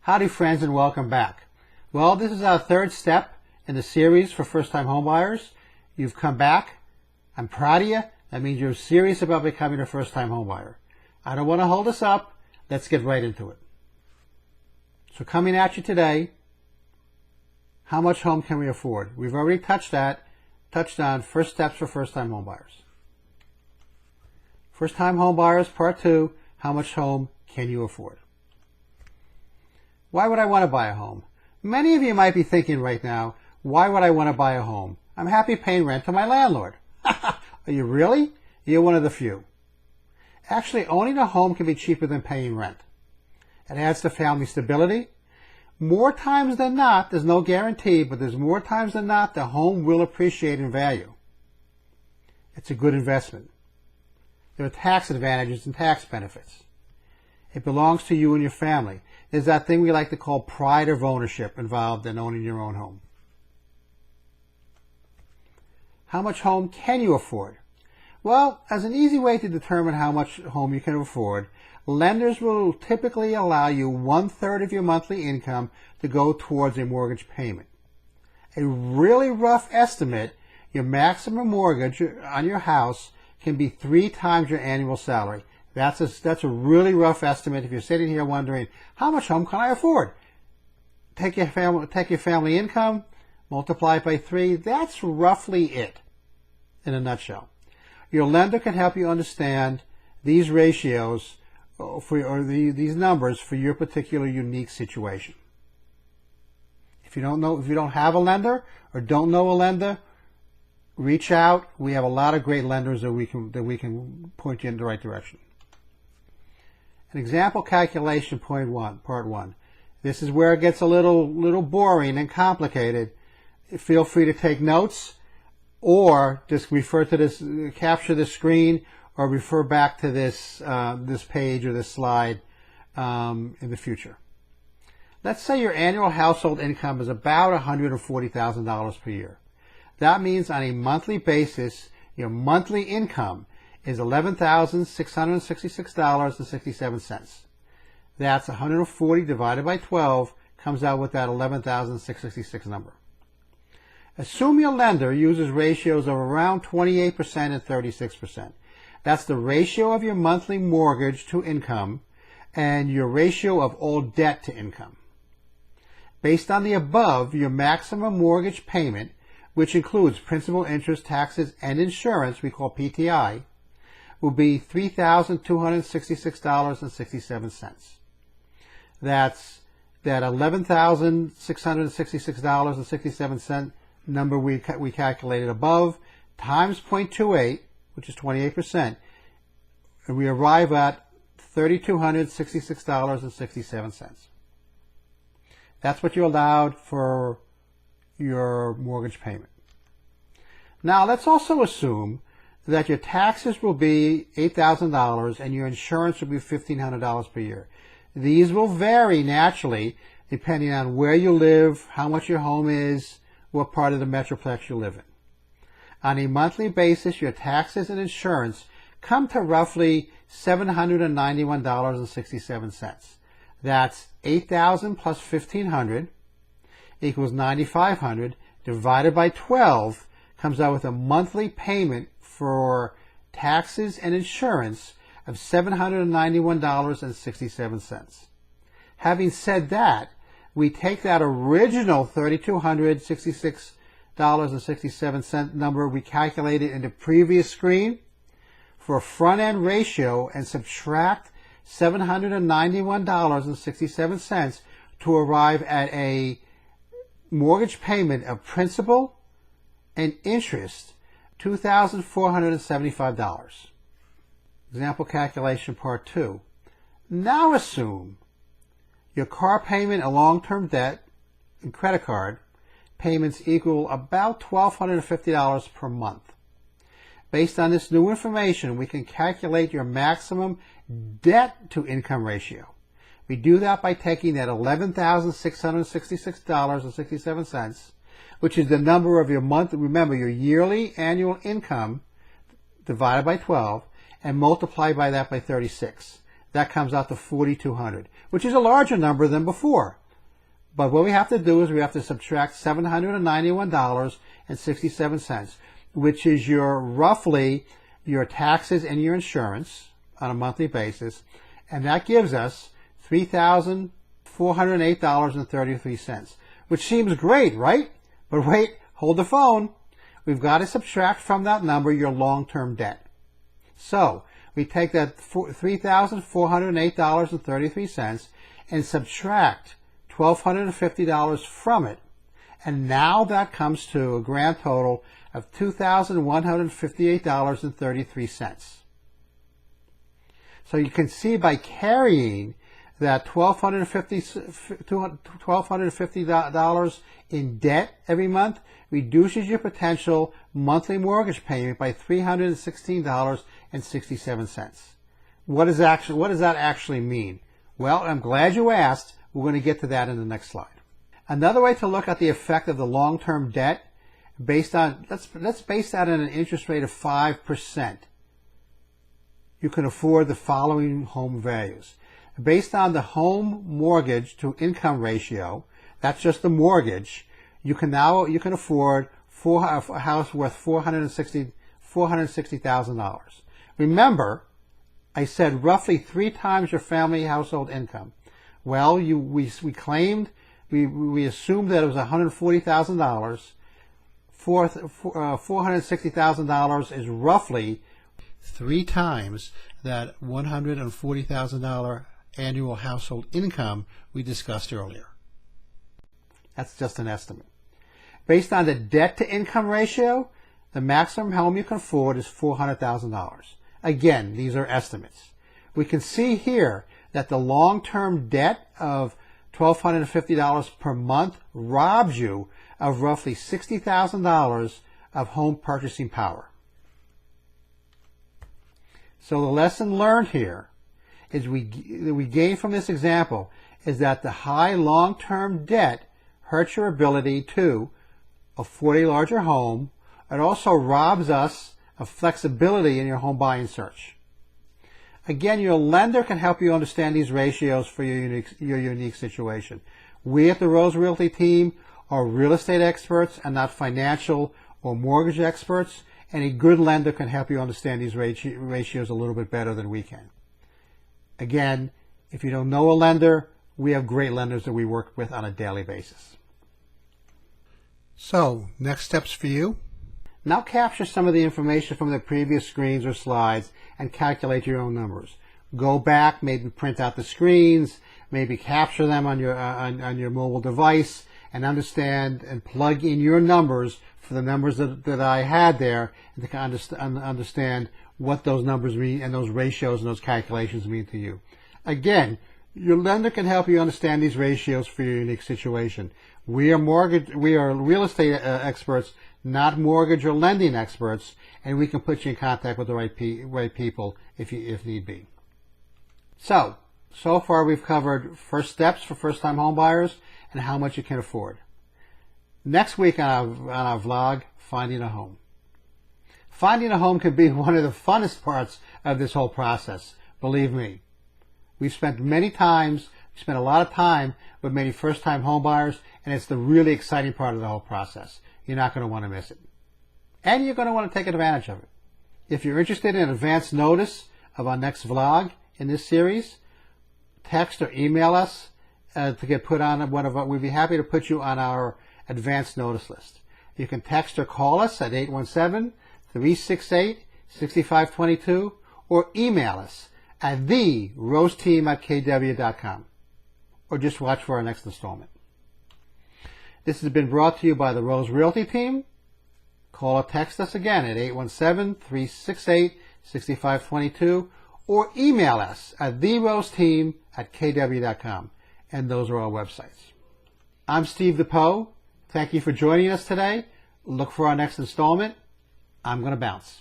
Howdy friends and welcome back. Well, this is our third step in the series for first-time homebuyers. You've come back. I'm proud of you. That means you're serious about becoming a first-time homebuyer. I don't want to hold us up. Let's get right into it. So coming at you today, how much home can we afford? We've already touched on first steps for first-time homebuyers. First-time homebuyers, part 2, how much home can you afford? Why would I want to buy a home? Many of you might be thinking right now, why would I want to buy a home? I'm happy paying rent to my landlord. Are you really? You're one of the few. Actually, owning a home can be cheaper than paying rent. It adds to family stability. More times than not, there's no guarantee, but there's more times than not the home will appreciate in value. It's a good investment. There are tax advantages and tax benefits. It belongs to you and your family. There's that thing we like to call pride of ownership involved in owning your own home. How much home can you afford? Well, as an easy way to determine how much home you can afford, lenders will typically allow you 1/3 of your monthly income to go towards a mortgage payment. A really rough estimate, your maximum mortgage on your house can be 3 times your annual salary. That's a really rough estimate. If you're sitting here wondering, how much home can I afford? Take your family income, multiply it by 3. That's roughly it in a nutshell. Your lender can help you understand these ratios these numbers for your particular unique situation. If you don't have a lender or don't know a lender, reach out. We have a lot of great lenders that we can point you in the right direction. An example calculation part 1. This is where it gets a little boring and complicated. Feel free to take notes or just refer to this, capture the screen, or refer back to this page or this slide in the future. Let's say your annual household income is about $140,000 per year. That means on a monthly basis, your monthly income is $11,666.67. That's 140 divided by 12 comes out with that 11,666 number. Assume your lender uses ratios of around 28% and 36%. That's the ratio of your monthly mortgage to income and your ratio of all debt to income. Based on the above, your maximum mortgage payment, which includes principal, interest, taxes, and insurance, we call PTI, will be $3,266.67. That's that $11,666.67 number we calculated above times 0.28, which is 28%, and we arrive at $3,266.67. That's what you're allowed for your mortgage payment. Now let's also assume that your taxes will be $8,000 and your insurance will be $1,500 per year. These will vary naturally depending on where you live, how much your home is, what part of the metroplex you live in. On a monthly basis, your taxes and insurance come to roughly $791.67. That's $8,000 plus $1,500 equals $9,500 divided by 12 comes out with a monthly payment for taxes and insurance of $791.67. Having said that, we take that original $3,266.67 number we calculated in the previous screen for a front-end ratio and subtract $791.67 to arrive at a mortgage payment of principal and interest, $2,475. Example calculation part 2. Now assume your car payment and long-term debt and credit card payments equal about $1,250 per month. Based on this new information, we can calculate your maximum debt to income ratio. We do that by taking that $11,666.67, which is the number of your month, remember your yearly annual income divided by 12, and multiply by that by 36. that comes out to $4,200, which is a larger number than before. But what we have to do is we have to subtract $791.67, which is roughly your taxes and your insurance on a monthly basis, and that gives us $3,408.33, which seems great, right? But wait, hold the phone. We've got to subtract from that number your long-term debt. So we take that $3,408.33 and subtract $1,250 from it, and now that comes to a grand total of $2,158.33. So you can see by carrying that $1,250 in debt every month reduces your potential monthly mortgage payment by $316.67. What does that actually mean? Well, I'm glad you asked. We're going to get to that in the next slide. Another way to look at the effect of the long-term debt, let's base that on an interest rate of 5%. You can afford the following home values. Based on the home mortgage to income ratio, that's just the mortgage, you can afford a house worth $460,000. Remember, I said roughly 3 times your family household income. Well, we assumed that it was $140,000. $460,000 is roughly 3 times that $140,000 annual household income we discussed earlier. That's just an estimate. Based on the debt-to-income ratio, the maximum home you can afford is $400,000. Again, these are estimates. We can see here that the long-term debt of $1,250 per month robs you of roughly $60,000 of home purchasing power. So the lesson learned here is we gain from this example is that the high long-term debt hurts your ability to afford a larger home. It also robs us of flexibility in your home buying search. Again, your lender can help you understand these ratios for your unique situation. We at the Rose Realty team are real estate experts and not financial or mortgage experts, and a good lender can help you understand these ratios a little bit better than we can. Again, if you don't know a lender, we have great lenders that we work with on a daily basis. So, next steps for you. Now capture some of the information from the previous screens or slides and calculate your own numbers. Go back, maybe print out the screens, maybe capture them on your mobile device, and understand and plug in your numbers for the numbers that I had there, and to understand what those numbers mean and those ratios and those calculations mean to you. Again, your lender can help you understand these ratios for your unique situation. We are real estate experts, not mortgage or lending experts, and we can put you in contact with the right people if need be. So far we've covered first steps for first-time home buyers and how much you can afford. Next week on our vlog, Finding a Home. Finding a home can be one of the funnest parts of this whole process, believe me. We've spent a lot of time with many first-time home buyers, and it's the really exciting part of the whole process. You're not going to want to miss it. And you're going to want to take advantage of it. If you're interested in advance notice of our next vlog in this series, text or email us to get put on we'd be happy to put you on our advance notice list. You can text or call us at 817-368-6522 or email us at theroseteam@kw.com, or just watch for our next installment. This has been brought to you by the Rose Realty team. Call or text us again at 817-368-6522 or email us at theroseteam@kw.com, and those are our websites. I'm Steve DePoe. Thank you for joining us today. Look for our next installment. I'm going to bounce.